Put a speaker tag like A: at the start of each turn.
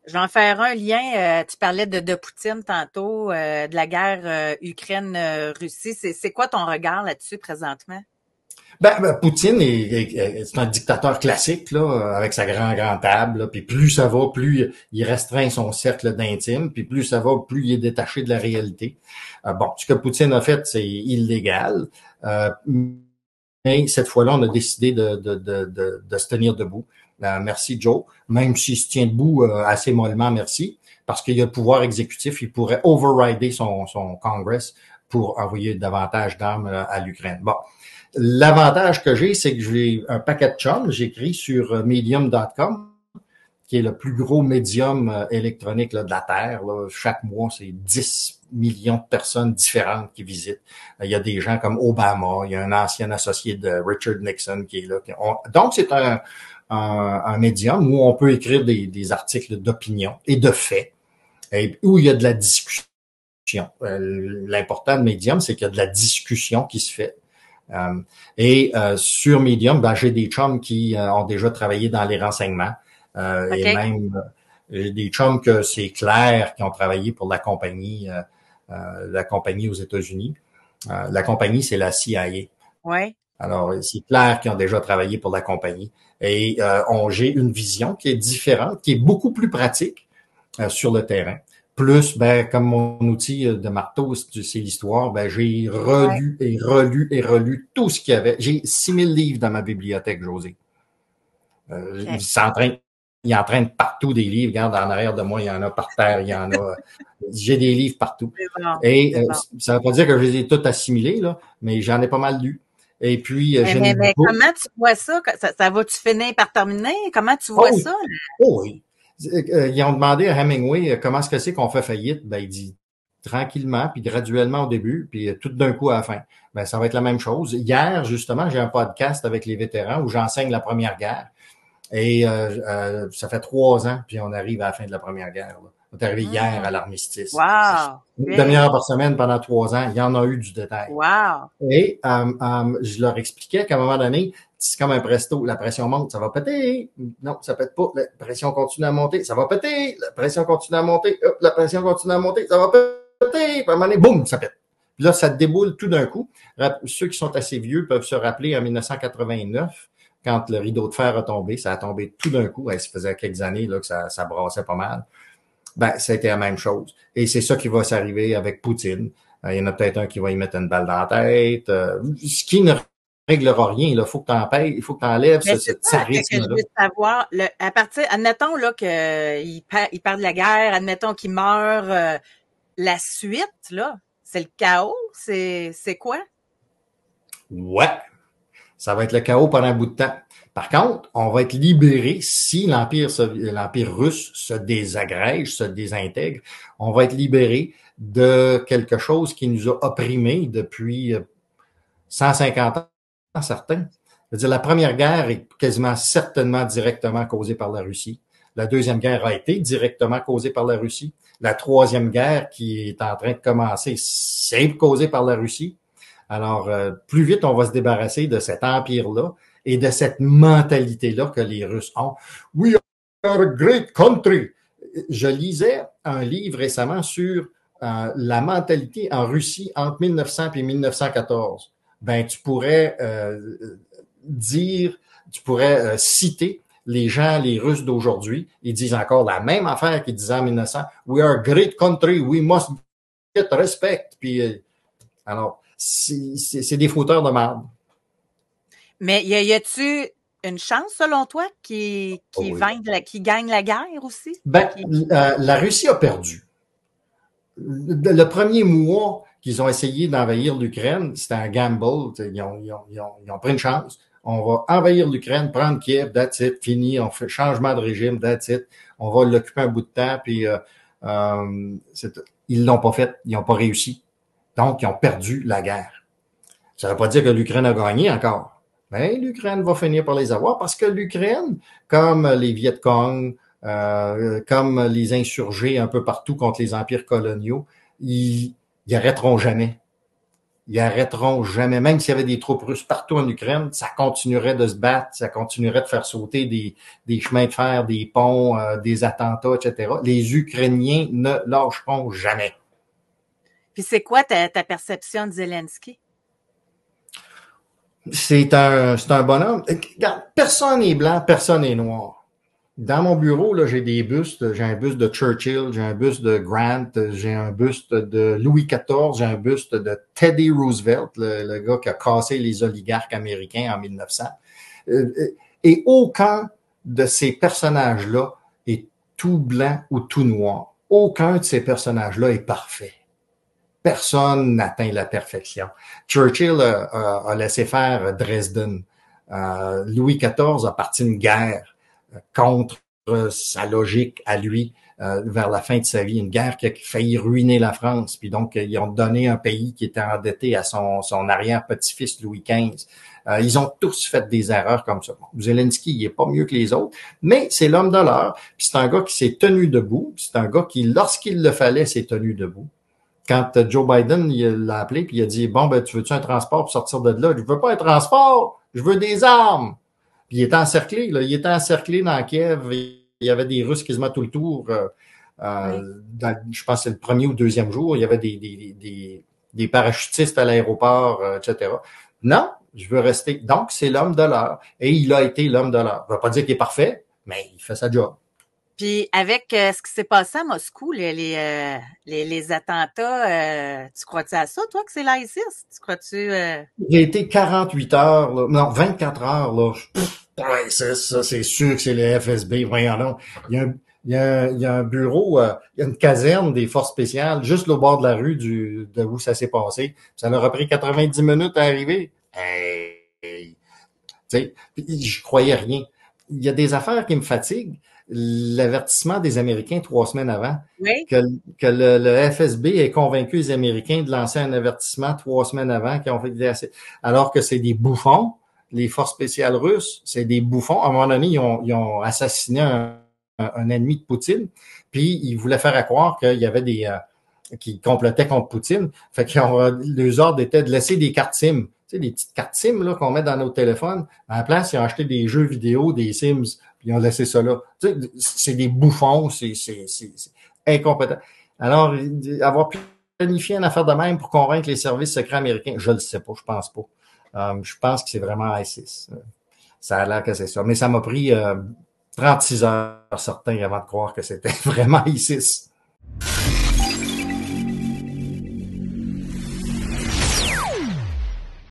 A: je vais en faire un lien. Tu parlais de Poutine tantôt, de la guerre Ukraine-Russie. C'est quoi ton regard là-dessus présentement?
B: Poutine c'est un dictateur classique là, avec sa grande table. Là, puis plus ça va, plus il restreint son cercle d'intime, puis plus ça va, plus il est détaché de la réalité. Bon, ce que Poutine a fait, c'est illégal. Mais cette fois-là, on a décidé de se tenir debout. Merci Joe. Même s'il se tient debout assez mollement, merci, parce qu'il y a le pouvoir exécutif, il pourrait overrider son Congress pour envoyer davantage d'armes à l'Ukraine. Bon. L'avantage que j'ai, c'est que j'ai un paquet de chums. J'écris sur medium.com, qui est le plus gros médium électronique là, de la Terre. Là. Chaque mois, c'est 10 millions de personnes différentes qui visitent. Il y a des gens comme Obama, il y a un ancien associé de Richard Nixon qui est là. Donc, c'est un médium où on peut écrire des articles d'opinion et de faits, et où il y a de la discussion. L'important de Medium, c'est qu'il y a de la discussion qui se fait. Sur Medium, j'ai des chums qui ont déjà travaillé dans les renseignements. Okay. Et même des chums que c'est clair qui ont travaillé pour la compagnie aux États-Unis. La compagnie, c'est la CIA.
A: Ouais.
B: Alors, c'est clair qu'ils ont déjà travaillé pour la compagnie. Et j'ai une vision qui est différente, qui est beaucoup plus pratique sur le terrain. Plus, comme mon outil de marteau, c'est l'histoire, j'ai relu et relu et relu tout ce qu'il y avait. J'ai 6000 livres dans ma bibliothèque, José. Okay. Il entraîne partout des livres. Regarde, en arrière de moi, il y en a par terre, il y en a. J'ai des livres partout.
A: Bon,
B: et ça ne veut pas dire que je les ai tous assimilés, là, mais j'en ai pas mal lu. Et puis,
A: mais comment tu vois ça? Ça va-tu finir par terminer? Comment tu vois ça?
B: Oh oui. Ils ont demandé à Hemingway comment est-ce que c'est qu'on fait faillite. Il dit tranquillement, puis graduellement au début, puis tout d'un coup à la fin. Ça va être la même chose. Hier, justement, j'ai un podcast avec les vétérans où j'enseigne la Première Guerre. Et ça fait 3 ans, puis on arrive à la fin de la Première Guerre. Là. On est arrivé hier à l'armistice.
A: Wow!
B: Une demi-heure par semaine pendant 3 ans. Il y en a eu du détail.
A: Wow!
B: Et je leur expliquais qu'à un moment donné, c'est comme un presto, la pression monte, ça va péter. Non, ça pète pas. La pression continue à monter, ça va péter. La pression continue à monter. Hop, la pression continue à monter, ça va péter. Puis à un moment donné, boum, ça pète. Puis là, ça déboule tout d'un coup. Ceux qui sont assez vieux peuvent se rappeler en 1989, quand le rideau de fer a tombé, ça a tombé tout d'un coup. Ça faisait quelques années là, que ça brassait pas mal. Ça a été la même chose. Et c'est ça qui va s'arriver avec Poutine. Il y en a peut-être un qui va y mettre une balle dans la tête. Ce qui ne réglera rien. Il faut que tu en payes, il faut que tu enlèves ce tsarisme-là.
A: Je veux savoir, à partir, admettons là qu'il perd de la guerre, admettons qu'il meurt, la suite, là, c'est le chaos? C'est quoi?
B: Ouais. Ça va être le chaos pendant un bout de temps. Par contre, on va être libéré si l'Empire russe se désagrège, se désintègre. On va être libéré de quelque chose qui nous a opprimés depuis 150 ans, certains. Je veux dire, la Première Guerre est quasiment certainement directement causée par la Russie. La Deuxième Guerre a été directement causée par la Russie. La Troisième Guerre, qui est en train de commencer, c'est causée par la Russie. Alors, plus vite on va se débarrasser de cet empire-là et de cette mentalité-là que les Russes ont. We are a great country. Je lisais un livre récemment sur la mentalité en Russie entre 1900 et 1914. Tu pourrais citer les gens, les Russes d'aujourd'hui. Ils disent encore la même affaire qu'ils disaient en 1900. We are a great country. We must get respect. Puis, alors, c'est des fauteurs de marde.
A: Mais y a-tu une chance, selon toi, qui gagne la guerre aussi?
B: La Russie a perdu. Le premier mois qu'ils ont essayé d'envahir l'Ukraine, c'était un gamble. Ils ont pris une chance. On va envahir l'Ukraine, prendre Kiev, that's it, fini. On fait changement de régime, that's it. On va l'occuper un bout de temps, puis ils l'ont pas fait. Ils n'ont pas réussi. Donc, ils ont perdu la guerre. Ça ne veut pas dire que l'Ukraine a gagné encore. Mais l'Ukraine va finir par les avoir parce que l'Ukraine, comme les Viet Cong, comme les insurgés un peu partout contre les empires coloniaux, ils arrêteront jamais. Ils arrêteront jamais. Même s'il y avait des troupes russes partout en Ukraine, ça continuerait de se battre, ça continuerait de faire sauter des chemins de fer, des ponts, des attentats, etc. Les Ukrainiens ne lâcheront jamais.
A: Puis c'est quoi ta perception de Zelensky?
B: C'est un bonhomme. Regarde, personne n'est blanc, personne n'est noir. Dans mon bureau, là, j'ai des bustes. J'ai un buste de Churchill, j'ai un buste de Grant, j'ai un buste de Louis XIV, j'ai un buste de Teddy Roosevelt, le gars qui a cassé les oligarques américains en 1900. Et aucun de ces personnages-là est tout blanc ou tout noir. Aucun de ces personnages-là est parfait. Personne n'atteint la perfection. Churchill a laissé faire Dresden. Louis XIV a parti une guerre contre sa logique à lui vers la fin de sa vie, une guerre qui a failli ruiner la France. Puis donc, ils ont donné un pays qui était endetté à son arrière-petit-fils Louis XV. Ils ont tous fait des erreurs comme ça. Bon, Zelensky, il est pas mieux que les autres, mais c'est l'homme de l'heure. Puis c'est un gars qui s'est tenu debout. C'est un gars qui, lorsqu'il le fallait, s'est tenu debout. Quand Joe Biden il l'a appelé, puis il a dit « Bon, ben tu veux-tu un transport pour sortir de là? » Je veux pas un transport, je veux des armes. Puis il était encerclé, là. Il était encerclé dans Kiev. Il y avait des Russes quasiment tout le tour. Je pense que c'est le premier ou deuxième jour. Il y avait des parachutistes à l'aéroport, etc. Non, je veux rester. Donc, c'est l'homme de l'heure. Et il a été l'homme de l'heure. Je ne veux pas dire qu'il est parfait, mais il fait sa job.
A: Puis avec ce qui s'est passé à Moscou, les attentats, tu crois-tu à ça, toi, que c'est l'ISIS? Tu crois-tu...
B: J'ai été 48 heures, là, non, 24 heures, là. Ouais, c'est ça, c'est sûr que c'est le FSB, voyons donc. Il y a un bureau, il y a une caserne des forces spéciales juste au bord de la rue de où ça s'est passé. Ça leur a pris 90 minutes à arriver. Hey. Tu sais, je croyais rien. Il y a des affaires qui me fatiguent. L'avertissement des Américains 3 semaines avant,
A: oui?
B: que le FSB ait convaincu les Américains de lancer un avertissement 3 semaines avant, qu'ils ont fait alors que c'est des bouffons, les forces spéciales russes, c'est des bouffons. À un moment donné, ils ont assassiné un ennemi de Poutine, puis ils voulaient faire croire qu'il y avait qui complotaient contre Poutine. Fait qu'ils les ordres étaient de laisser des cartes SIM. Tu sais, des petites cartes SIM là, qu'on met dans nos téléphones. À la place, ils ont acheté des jeux vidéo, des Sims, puis ils ont laissé ça là. Tu sais, c'est des bouffons, c'est incompétent. Alors, avoir planifié une affaire de même pour convaincre les services secrets américains, je le sais pas, je pense pas. Je pense que c'est vraiment ISIS. Ça a l'air que c'est ça. Mais ça m'a pris 36 heures certains avant de croire que c'était vraiment ISIS.